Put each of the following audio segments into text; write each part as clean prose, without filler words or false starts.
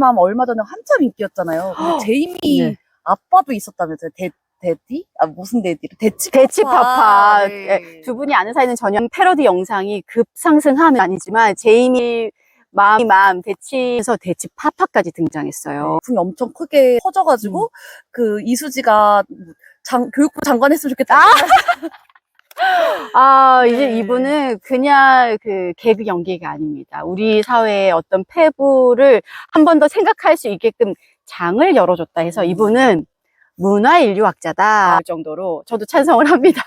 맘 얼마 전에 한참 인기였잖아요. 근데 제이미 네. 아빠도 있었다면서요. 데디? 무슨 데디를? 대치파파. 네. 두 분이 아는 사이는 전혀 패러디 영상이 급상승하는 아니지만 제이미 맘 대치에서 대치파파까지 등장했어요. 풍이 엄청 크게 퍼져가지고 그 이수지가 교육부 장관 했으면 좋겠다. 이제 네. 이분은 그냥 그 개그 연기가 아닙니다. 우리 사회의 어떤 패부를 한 번 더 생각할 수 있게끔 장을 열어줬다 해서 이분은 문화인류학자다 그 정도로 저도 찬성을 합니다.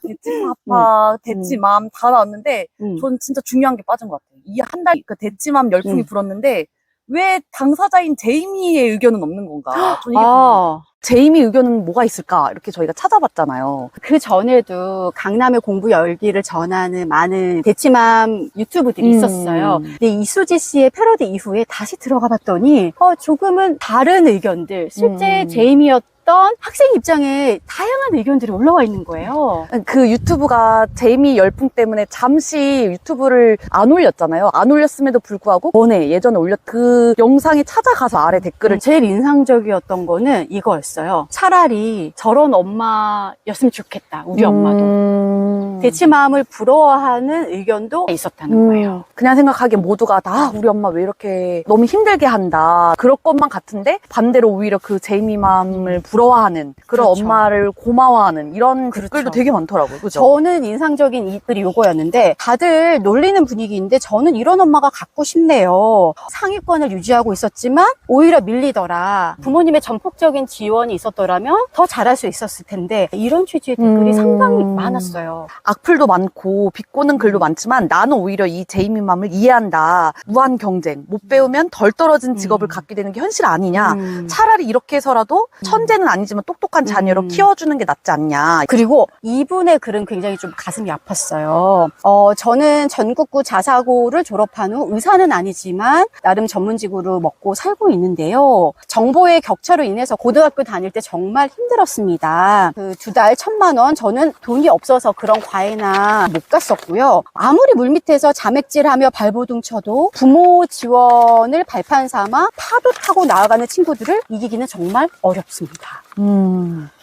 대치파파, 대치맘 다 나왔는데 저는 진짜 중요한 게 빠진 것 같아요. 이 한 달 그 대치맘 열풍이 불었는데 왜 당사자인 제이미의 의견은 없는 건가? 저는 이게 궁금해요. 제이미 의견은 뭐가 있을까? 이렇게 저희가 찾아봤잖아요. 그 전에도 강남의 공부 열기를 전하는 많은 대치맘 유튜브들이 있었어요. 근데 이수지 씨의 패러디 이후에 다시 들어가 봤더니 조금은 다른 의견들, 실제 제이미였던 학생 입장에 다양한 의견들이 올라와 있는 거예요. 그 유튜브가 제이미 열풍 때문에 잠시 유튜브를 안 올렸잖아요. 안 올렸음에도 불구하고 예전에 올렸 그 영상에 찾아가서 아래 댓글을 제일 인상적이었던 거는 이거였어요. 차라리 저런 엄마였으면 좋겠다. 우리 엄마도. 대치맘을 부러워하는 의견도 있었다는 거예요. 그냥 생각하기엔 모두가 다 우리 엄마 왜 이렇게 너무 힘들게 한다. 그럴 것만 같은데 반대로 오히려 그 제이미맘을 부러워하는 그런 그렇죠. 엄마를 고마워하는 이런 댓글도 되게 많더라고요. 그죠? 저는 인상적인 이 글이 요거였는데 다들 놀리는 분위기인데 저는 이런 엄마가 갖고 싶네요. 상위권을 유지하고 있었지만 오히려 밀리더라. 부모님의 전폭적인 지원이 있었더라면 더 잘할 수 있었을 텐데 이런 취지의 댓글이 상당히 많았어요. 악플도 많고 비꼬는 글도 많지만 나는 오히려 이 제이미맘을 이해한다. 무한 경쟁, 못 배우면 덜 떨어진 직업을 갖게 되는 게 현실 아니냐. 차라리 이렇게 해서라도 천재는 아니지만 똑똑한 자녀로 키워주는 게 낫지 않냐. 그리고 이분의 글은 굉장히 좀 가슴이 아팠어요. 저는 전국구 자사고를 졸업한 후 의사는 아니지만 나름 전문직으로 먹고 살고 있는데요. 정보의 격차로 인해서 고등학교 다닐 때 정말 힘들었습니다. 그 두 달 1,000만 원 저는 돈이 없어서 그런 과외나 못 갔었고요. 아무리 물밑에서 자맥질하며 발버둥 쳐도 부모 지원을 발판 삼아 파도 타고 나아가는 친구들을 이기기는 정말 어렵습니다.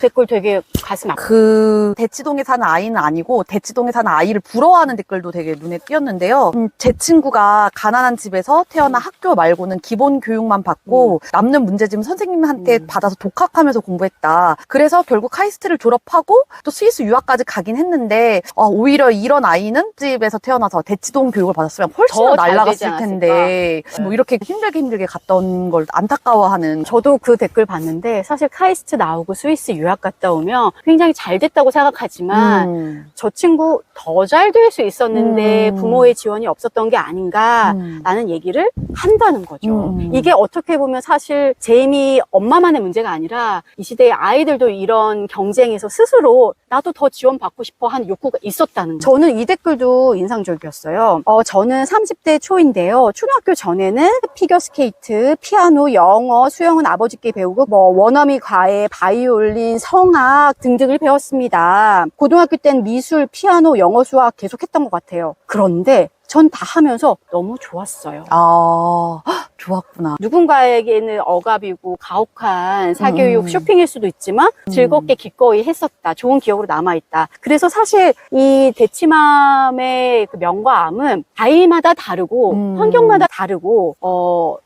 댓글 되게 가슴 아파. 그 대치동에 사는 아이는 아니고 대치동에 사는 아이를 부러워하는 댓글도 되게 눈에 띄었는데요. 제 친구가 가난한 집에서 태어나 학교 말고는 기본 교육만 받고 남는 문제집은 선생님한테 받아서 독학하면서 공부했다. 그래서 결국 카이스트를 졸업하고 또 스위스 유학까지 가긴 했는데 오히려 이런 아이는 집에서 태어나서 대치동 교육을 받았으면 훨씬 더 날아갔을 텐데 뭐 이렇게 힘들게 갔다 온 걸 안타까워하는. 저도 그 댓글 봤는데 사실 카이스트 나오고 스위스 유학 갔다 오면 굉장히 잘 됐다고 생각하지만 저 친구 더 잘 될 수 있었는데 부모의 지원이 없었던 게 아닌가라는 얘기를 한다는 거죠. 이게 어떻게 보면 사실 제이미 엄마만의 문제가 아니라 이 시대의 아이들도 이런 경쟁에서 스스로 나도 더 지원받고 싶어 하는 욕구가 있었다는 거예요. 저는 이 댓글도 인상적이었어요. 저는 30대 초인데요. 초등학교 전에는 피겨스케이트, 피아노, 영어, 수영은 아버지께 배우고 원어미 과외, 바이올린, 성악 등등을 배웠습니다. 고등학교 땐 미술, 피아노, 영어, 수학 계속했던 것 같아요. 그런데 전 다 하면서 너무 좋았어요. 좋았구나. 누군가에게는 억압이고 가혹한 사교육 쇼핑일 수도 있지만 즐겁게 기꺼이 했었다. 좋은 기억으로 남아있다. 그래서 사실 이 대치맘의 그 명과 암은 아이마다 다르고 환경마다 다르고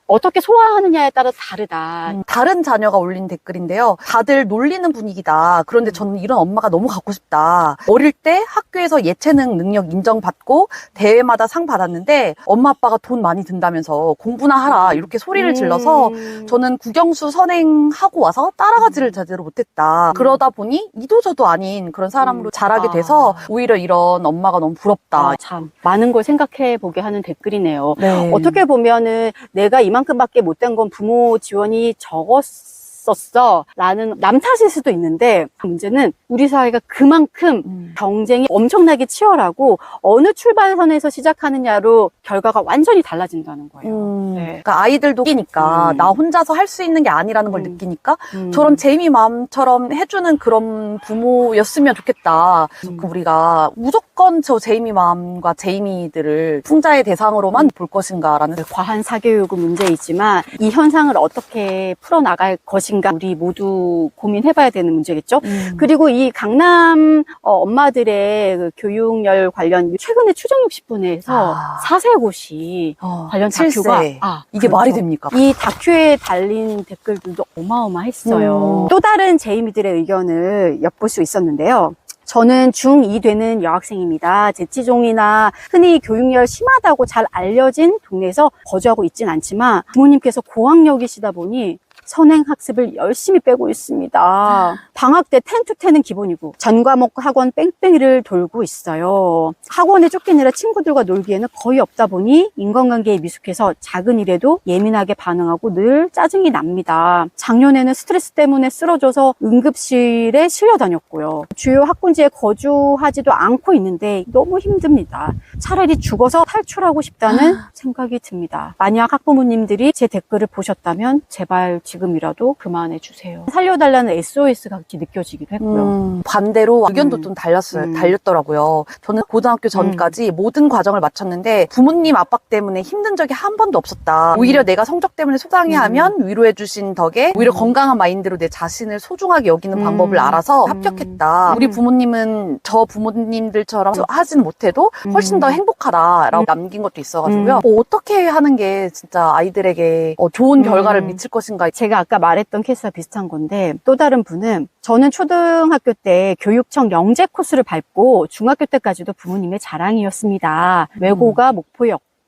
어떻게 소화하느냐에 따라 다르다. 다른 자녀가 올린 댓글인데요. 다들 놀리는 분위기다. 그런데 저는 이런 엄마가 너무 갖고 싶다. 어릴 때 학교에서 예체능 능력 인정받고 대회마다 상 받았는데 엄마 아빠가 돈 많이 든다면서 공부나 하라 이렇게 소리를 질러서 저는 국영수 선행하고 와서 따라가지를 제대로 못했다. 그러다 보니 이도저도 아닌 그런 사람으로 자라게 돼서 오히려 이런 엄마가 너무 부럽다. 참 많은 걸 생각해 보게 하는 댓글이네요. 네. 어떻게 보면은 내가 이만큼밖에 못된 건 부모 지원이 적었을 못했었어 라는 남 탓일 수도 있는데, 문제는 우리 사회가 그만큼 경쟁이 엄청나게 치열하고 어느 출발선에서 시작하느냐로 결과가 완전히 달라진다는 거예요. 네. 그러니까 아이들도 느끼니까 나 혼자서 할 수 있는 게 아니라는 걸 느끼니까 저런 제이미 맘처럼 해주는 그런 부모였으면 좋겠다. 그 우리가 무조건 저 제이미 맘과 제이미들을 풍자의 대상으로만 볼 것인가라는 과한 사교육은 문제이지만 이 현상을 어떻게 풀어나갈 것인가 우리 모두 고민해봐야 되는 문제겠죠. 그리고 이 강남 엄마들의 그 교육열 관련 최근에 추정 60분에서 사세고시 관련 다큐가 이게 말이 됩니까? 이 다큐에 달린 댓글들도 어마어마했어요. 또 다른 제이미들의 의견을 엿볼 수 있었는데요. 저는 중2 되는 여학생입니다. 재치종이나 흔히 교육열 심하다고 잘 알려진 동네에서 거주하고 있진 않지만 부모님께서 고학력이시다 보니 선행학습을 열심히 빼고 있습니다. 방학 때 10-10은 기본이고 전과목 학원 뺑뺑이를 돌고 있어요. 학원에 쫓기느라 친구들과 놀기에는 거의 없다 보니 인간관계에 미숙해서 작은 일에도 예민하게 반응하고 늘 짜증이 납니다. 작년에는 스트레스 때문에 쓰러져서 응급실에 실려 다녔고요. 주요 학군지에 거주하지도 않고 있는데 너무 힘듭니다. 차라리 죽어서 탈출하고 싶다는 생각이 듭니다. 만약 학부모님들이 제 댓글을 보셨다면 제발 지금이라도 그만해 주세요. 살려달라는 SOS 같이 느껴지기도 했고요. 반대로 의견도 좀 달렸더라고요. 저는 고등학교 전까지 모든 과정을 마쳤는데 부모님 압박 때문에 힘든 적이 한 번도 없었다. 오히려 내가 성적 때문에 속상해하면 위로해 주신 덕에 오히려 건강한 마인드로 내 자신을 소중하게 여기는 방법을 알아서 합격했다. 우리 부모님은 저 부모님들처럼 하진 못해도 훨씬 더 행복하다라고 남긴 것도 있어가지고요. 어떻게 하는 게 진짜 아이들에게 좋은 결과를 미칠 것인가. 제가 아까 말했던 케이스와 비슷한 건데, 또 다른 분은 저는 초등학교 때 교육청 영재 코스를 밟고 중학교 때까지도 부모님의 자랑이었습니다. 외고가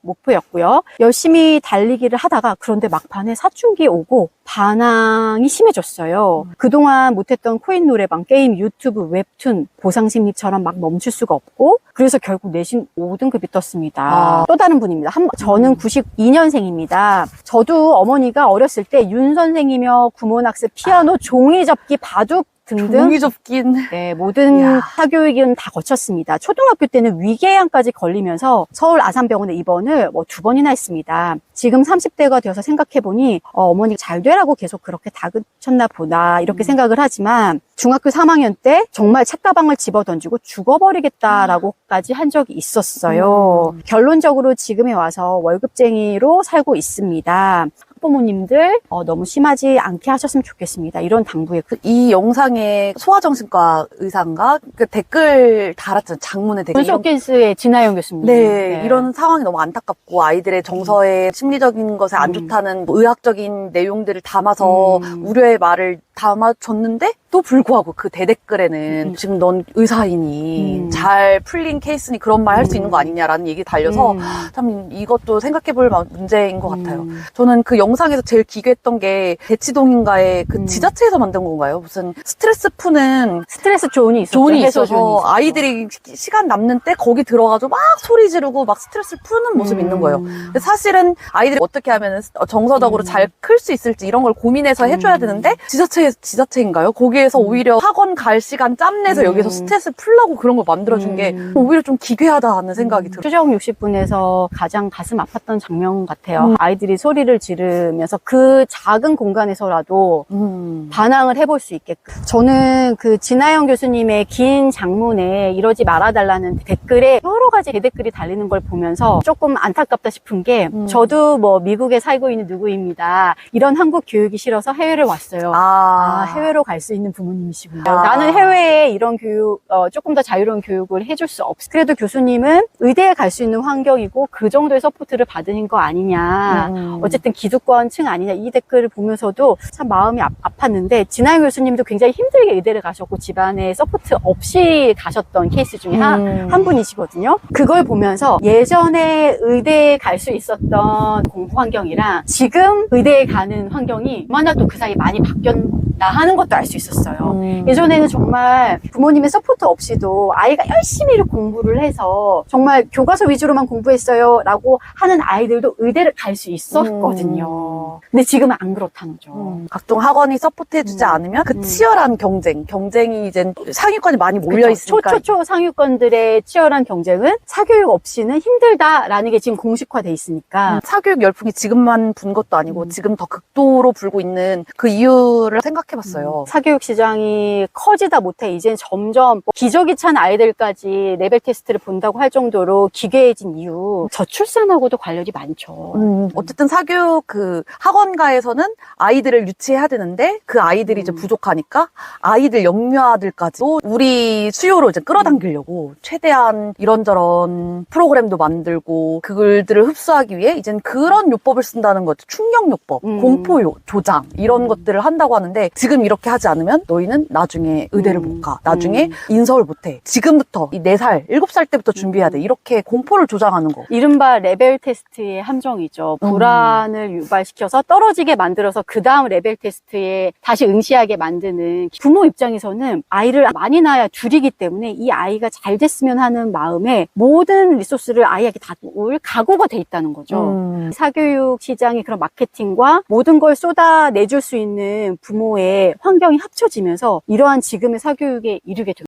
목표였고요. 열심히 달리기를 하다가 그런데 막판에 사춘기 오고 반항이 심해졌어요. 그동안 못했던 코인 노래방, 게임, 유튜브, 웹툰, 보상심리처럼 막 멈출 수가 없고 그래서 결국 내신 5등급이 떴습니다. 또 다른 분입니다. 저는 92년생입니다. 저도 어머니가 어렸을 때 윤 선생이며 구몬학습, 피아노, 종이접기, 바둑 등등 종이접긴 모든 사교육은 다 거쳤습니다. 초등학교 때는 위궤양까지 걸리면서 서울 아산병원에 입원을 2번이나 했습니다. 지금 30대가 되어서 생각해보니 어머니가 잘 되라고 계속 그렇게 다그쳤나 보다 이렇게 생각을 하지만 중학교 3학년 때 정말 책가방을 집어던지고 죽어버리겠다라고까지 한 적이 있었어요. 결론적으로 지금에 와서 월급쟁이로 살고 있습니다. 학부모님들 너무 심하지 않게 하셨으면 좋겠습니다. 이런 당부에 이 영상에 소아정신과 의사인가 그 댓글 달았잖아요. 장문의 댓글. 쇼케이스의 진아영 교수님. 네, 이런 상황이 너무 안타깝고 아이들의 정서에 심리적인 것에 안 좋다는 의학적인 내용들을 담아서 우려의 말을 담아줬는데 또 불구하고 그 대댓글에는 지금 넌 의사이니 잘 풀린 케이스니 그런 말 할 수 있는 거 아니냐라는 얘기 달려서 참 이것도 생각해볼 문제인 것 같아요. 저는 그 영상에서 제일 기괴했던 게 대치동인가에 그 지자체에서 만든 건가요? 무슨 스트레스 푸는 스트레스 존이 있었죠. 존이 있어서 아이들이 시간 남는 때 거기 들어가서 막 소리 지르고 막 스트레스를 푸는 모습이 있는 거예요. 근데 사실은 아이들이 어떻게 하면 정서적으로 잘 클 수 있을지 이런 걸 고민해서 해줘야 되는데 지자체인가요? 거기에서 오히려 학원 갈 시간 짬내서 여기서 스트레스를 풀라고 그런 걸 만들어준 게 오히려 좀 기괴하다는 생각이 들어요. 추정 60분에서 가장 가슴 아팠던 장면 같아요. 아이들이 소리를 지르면서 그 작은 공간에서라도 반항을 해볼 수 있게끔. 저는 그 진아영 교수님의 긴 장문에 이러지 말아달라는 댓글에 여러 가지 대댓글이 달리는 걸 보면서 조금 안타깝다 싶은 게 저도 미국에 살고 있는 누구입니다. 이런 한국 교육이 싫어서 해외를 왔어요. 해외로 갈 수 있는 부모님이시군요. 나는 해외에 이런 교육, 조금 더 자유로운 교육을 해줄 수 없어. 그래도 교수님은 의대에 갈 수 있는 환경이고 그 정도의 서포트를 받은 거 아니냐. 어쨌든 기득권층 아니냐. 이 댓글을 보면서도 참 마음이 아팠는데 진아영 교수님도 굉장히 힘들게 의대를 가셨고 집안에 서포트 없이 가셨던 케이스 중에 한 분이시거든요. 그걸 보면서 예전에 의대에 갈 수 있었던 공부 환경이랑 지금 의대에 가는 환경이 얼마나 또 그 사이 많이 나 하는 것도 알 수 있었어요. 예전에는 정말 부모님의 서포트 없이도 아이가 열심히 공부를 해서 정말 교과서 위주로만 공부했어요 라고 하는 아이들도 의대를 갈 수 있었거든요. 근데 지금은 안 그렇다는 거죠. 각종 학원이 서포트해주지 않으면 그 치열한 경쟁이 이제 상위권이 많이 몰려있으니까. 초초초 상위권들의 치열한 경쟁은 사교육 없이는 힘들다라는 게 지금 공식화돼 있으니까. 사교육 열풍이 지금만 분 것도 아니고 지금 더 극도로 불고 있는 그 이유를 생각해봤어요. 사교육 시장이 커지다 못해 이젠 점점 기저귀 찬 아이들까지 레벨 테스트를 본다고 할 정도로 기괴해진 이유, 저출산하고도 관련이 많죠. 어쨌든 사교육 그 학원가에서는 아이들을 유치해야 되는데 그 아이들이 이제 부족하니까 아이들 영유아들까지도 우리 수요로 이제 끌어당기려고 최대한 이런저런 프로그램도 만들고 그들을 흡수하기 위해 이젠 그런 요법을 쓴다는 거죠. 충격요법, 공포 조장 이런 것들을 한다고 하는데 지금 이렇게 하지 않으면 너희는 나중에 의대를 못 가. 나중에 인서울 못 해. 지금부터 이 4살, 7살 때부터 준비해야 돼. 이렇게 공포를 조장하는 거. 이른바 레벨 테스트의 함정이죠. 불안을 유발시켜서 떨어지게 만들어서 그 다음 레벨 테스트에 다시 응시하게 만드는 부모 입장에서는 아이를 많이 낳아야 줄이기 때문에 이 아이가 잘 됐으면 하는 마음에 모든 리소스를 아이에게 다 놓을 각오가 돼 있다는 거죠. 사교육 시장의 그런 마케팅과 모든 걸 쏟아내줄 수 있는 부모의 환경이 합쳐지면서 이러한 지금의 사교육에 이르게 됩니다.